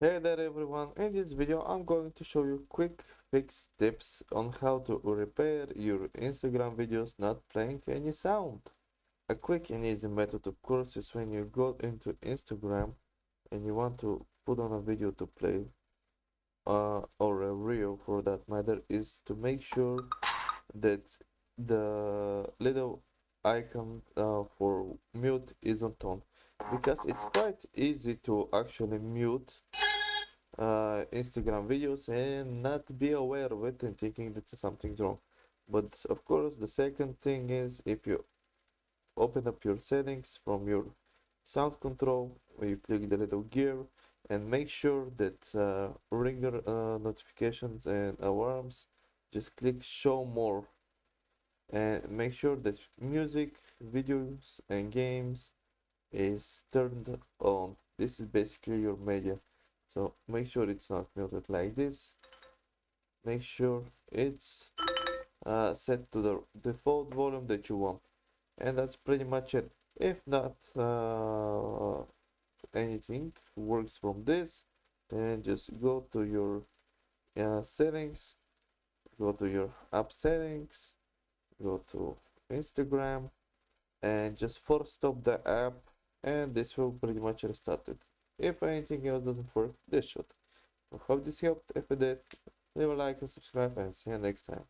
Hey there everyone, in this video I'm going to show you quick fix tips on how to repair your Instagram videos not playing any sound. A quick and easy method of course is when you go into Instagram and you want to put on a video to play or a reel for that matter is to make sure that the little icon for mute isn't on because it's quite easy to actually mute Instagram videos and not be aware of it and thinking that something's wrong. But of course, the second thing is if you open up your settings from your sound control, where you click the little gear and make sure that ringer notifications and alarms, just click show more and make sure that music, videos, and games is turned on. This is basically your media. So make sure it's not muted like this. Make sure it's set to the default volume that you want. And that's pretty much it. If not anything works from this, then just go to your settings, go to your app settings, go to Instagram, and just force stop the app, and this will pretty much restart it. If anything else doesn't work, this should. I hope this helped. If it did, leave a like and subscribe, and see you next time.